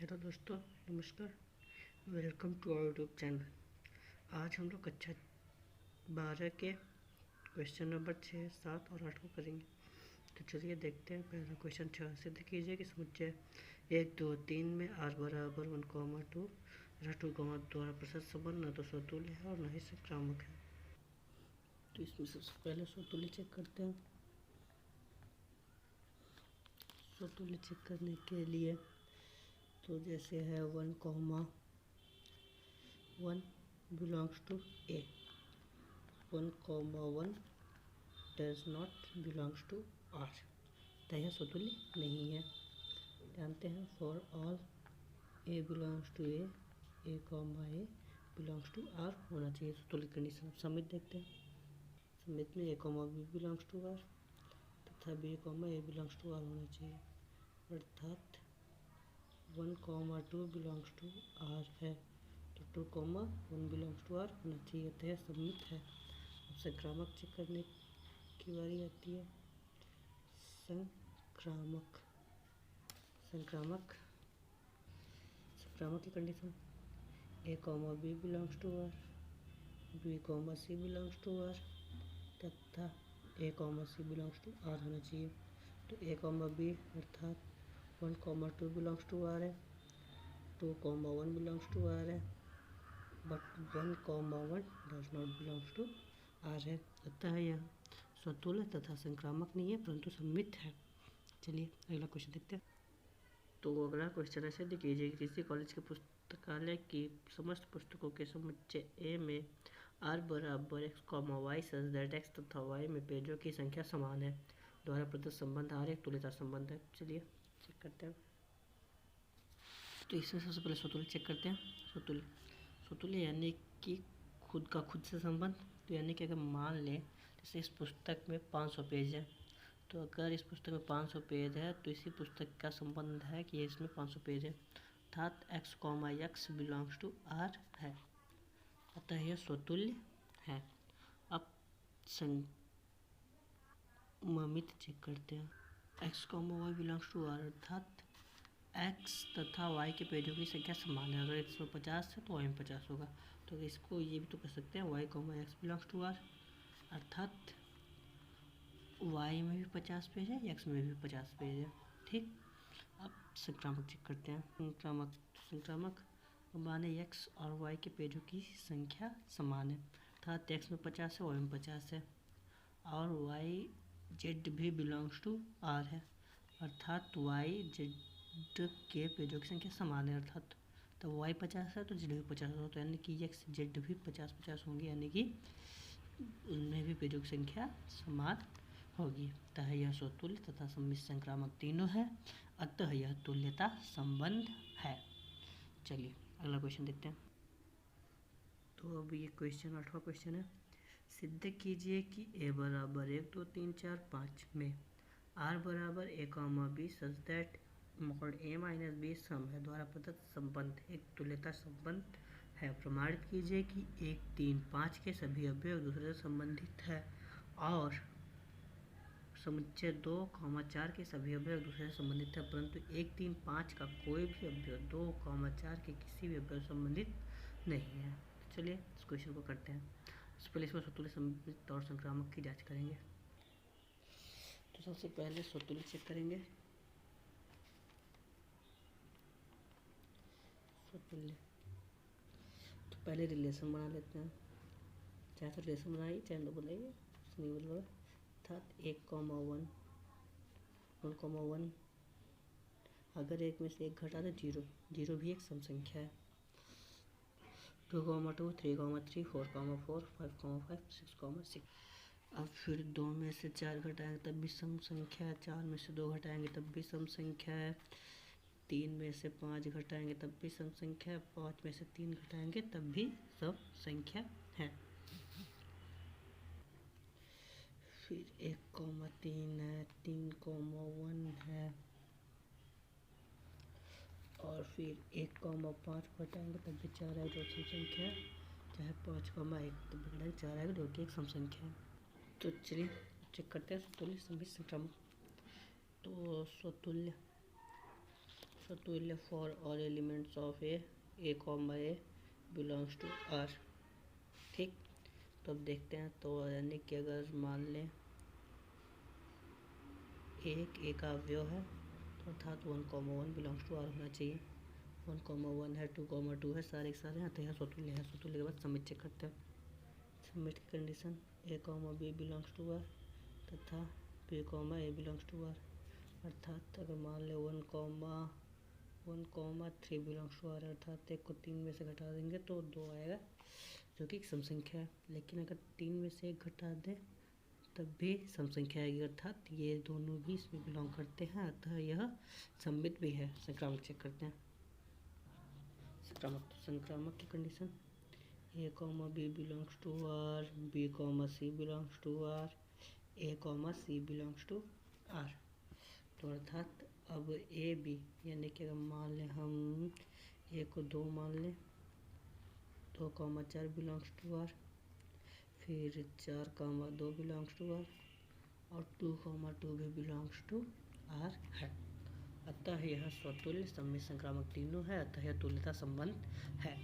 Hello दोस्तों, नमस्कार। Welcome to our YouTube channel. आज हम लोग कक्षा 12 के क्वेश्चन नंबर 6, 7 और 8 को करेंगे। तो चलिए देखते हैं। पहला क्वेश्चन 6 सिद्ध कीजिए कि समुच्चय 1, 2, 3 में r बराबर 1, 2 तथा 2, द्वारा प्रदत्त संबंध न तो स्वतुल्य है और न ही संक्रामक है। तो इसमें सबसे पहले स्वतुल्य चेक करते हैं। स्वतुल्य चेक करने के लिए तो जैसे है 1, 1 belongs to A, 1, 1 does not belongs to R, तो यह स्वतुल्य नहीं है। जानते हैं for all A belongs to A, A belongs to R होना चाहिए स्वतुल्य कंडीशन। समित देखते हैं। समित में A B belongs to R तथा B A belongs to R होना चाहिए, अर्थात 1, 2 बिलोंग्स टू आर है तो 2, 1 बिलोंग्स टू आर होना चाहिए, तो यह समित है। अब संक्रामक चेक करने की बारी आती है। संक्रामक की condition A B belongs to R, B C belongs to R तथा A C belongs to R होना चाहिए। तो ए बी अर्थात 1, 2 बिलोंग्स टू आर है, 2, 1 बिलोंग्स टू आर है, but 1, 1 does not belongs to R है, अतः यह स्वतुल्य तथा संक्रामक नहीं है परंतु सम्मित है। चलिए अगला क्वेश्चन देखते हैं। तो अगला क्वेश्चन ऐसे कीजिए कि किसी कॉलेज के पुस्तकालय की समस्त पुस्तकों के समुच्चय ए में r बराबर x, y such that x तथा y में पेजों की संख्या समान है द्वारा प्रदत्त संबंध r एक तुल्यता संबंध है। चलिए चेक करते हैं। तो इसमें सबसे पहले स्वतुल्य चेक करते हैं। स्वतुल्य यानी कि खुद का खुद से संबंध। तो यानी कि अगर मान लें जैसे इस पुस्तक में 500 पेज है, तो अगर इस पुस्तक में 500 पेज है तो इसी पुस्तक का संबंध है कि इसमें 500 पेज है, अर्थात x बिलोंग्स टू r है, अतः यह स्वतुल्य है। अब संमित चेक करते हैं। x, y belongs to r अर्थात x तथा y के पेजों की संख्या समान है। अगर इसमें 50 है तो y में 50 होगा, तो इसको ये भी तो कर सकते हैं y, x belongs to r अर्थात y में भी 50 पेज है, x में भी 50 पेज है। ठीक। अब संक्रामक चेक करते हैं। संक्रामक माने x और y के पेजों की संख्या समान है, अर्थात x में 50 है, y में 50 है, और y z भी बिलोंग्स टू r है, अर्थात y z के पेजों की संख्या समान है, अर्थात तो y 50 है तो z भी 50 होगा, तो यानी कि x z भी 50-50 होंगे, यानी कि उनमें भी पेजों की संख्या समान होगी, अतः यह स्वतुल्य तथा सम्मित संक्रामक तीनों है, अतः यह तुल्यता संबंध है। चलिए अगला क्वेश्चन देखते हैं। तो अब ये क्वेश्चन 8वां क्वेश्चन है। सिद्ध कीजिए कि a बराबर 1, 2, 3, 4, 5 में r बराबर a, b such that mod a minus b सम है द्वारा प्रदत्त संबंध एक तुल्यता संबंध है। प्रमाणित कीजिए कि 1, 3, 5 के सभी अवयव दूसरे से संबंधित है और समुच्चय 2, 4 के सभी अवयव दूसरे से संबंधित है, परंतु 1, 3, 5 का कोई भी अवयव 2, 4 के किसी भी अवयव संबंधित नहीं है। तो चलिए इस क्वेश्चन को करते हैं। इससे पहले इसमें स्वतुल्य, सम्मित और संक्रामक की जांच करेंगे। तो सबसे पहले स्वतुल्य चेक करेंगे। स्वतुल्य तो पहले रिलेशन बना लेते हैं, चाहे तो रिलेशन बनाइए चाहे तो बनाइए, नहीं बोल रहा, अर्थात 1, 1, अगर एक में से एक घटा तो 0, 0 भी एक सम संख्या है। 2, 2, 3, 3, 4, 4, 5, 5, 6, 6। अब फिर 2 में से 4 घटाएंगे तब भी सम संख्या है, 4 में से 2 घटाएंगे तब भी सम संख्या है, 3 में से 5 घटाएंगे तब भी सम संख्या है, 5 में से 3 घटाएंगे तब भी सम संख्या है। फिर 1, 3 है, 3, 1 है, और फिर 1, 5 घटाएंगे तब भी 4 है, जो सम संख्या है, चाहे 5, 1 तब भी घटाएंगे 4 आएगा, जो कि एक सम संख्या है। तो चलिए चेक करते हैं स्वतुल्य, सम्मित, संक्रामक। तो स्वतुल्य सतुल्य for all elements of A comma A belongs to R. ठीक, तो अब देखते हैं। तो यानी कि अगर मान लें एक ए का अवयव है तो अर्थात 1,1 बिलोंग्स टू आर होना चाहिए। 1,1 है, 2,2 है, सारे के सारे हैं तो यह सतुल्य है। सतुल्य के बाद सबमिट चेक करते हैं। सबमिट की condition A comma B belongs to R तथा B comma A belongs to R. अर्थात अगर मान लें 1,3 बिलोंग्स टू आर, अर्थात एक को 3 में से घटा देंगे तो 2 आएगा, जो कि सम संख्या है। लेकिन अगर 3 में से 1 घटा दें तब भी सम संख्या आएगी, अर्थात ये दोनों भी इसमें बिलोंग करते हैं, अतः यह सममित भी है। संक्रामक चेक करते हैं। संक्रामक की condition A comma B belongs to R, B comma C belongs to R, A comma C belongs to R. तो अर्थात अब ए बी यानी कि अगर मान लें हम ए को 2 मान लें, 2,4 बिलोंग्स टू आर, फिर 4,2 बिलोंग्स टू आर और 2,2 भी बिलोंग्स टू आर है। अतः यह स्वतुल्य सममित संक्रामक तीनों है, अतः यह तुल्यता संबंध है।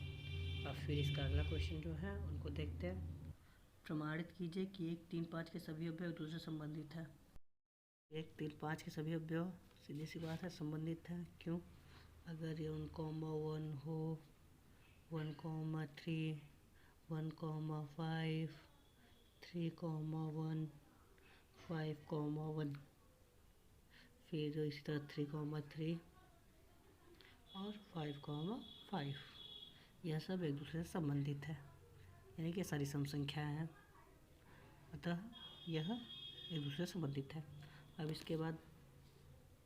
अब फिर इसका अगला क्वेश्चन जो है उनको देखते हैं। प्रमाणित कीजिए कि 1, 3, 5 के सभी अवयव एक दूसरे से संबंधित है। 1, 3, 5 के सभी अवयव सीधी सी बात है संबंधित है। क्यों? अगर ये 1,1 हो, 1,3, 1,5, 3,1, 5,1, फिर इसी तरह 3,3 और 5,5, यह सब एक दूसरे से संबंधित है, यानी कि सारी सम संख्याएँ हैं, अतः यह एक दूसरे से संबंधित है। अब इसके बाद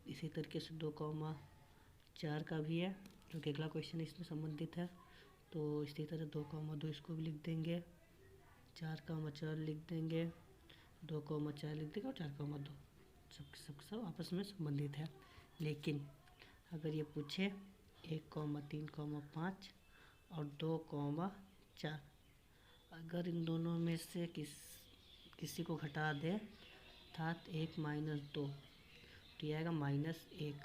इसी तरीके से 2,4 का भी है, जो कि अगला क्वेश्चन इसमें संबंधित है। तो इसी तरह 2,2 इसको भी लिख देंगे, 4,4 लिख देंगे, 2,4 लिख देंगे और 4,2 सब आपस में संबंधित है। लेकिन अगर ये पूछे 1,3,5 और 2,4, अगर इन दोनों में से किसी को घटा दे अर्थात 1 - 2 तो ये आएगा -1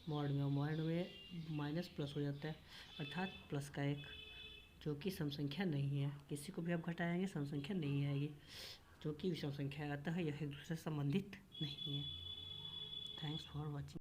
मॉड में, और मॉड में माइनस प्लस हो जाता है, अर्थात प्लस का 1, जो कि सम संख्या नहीं है। किसी को भी आप घटाएंगे सम संख्या नहीं आएगी, जो कि विषम संख्या है, अतः यह एक दूसरे से संबंधित नहीं है। Thanks for watching.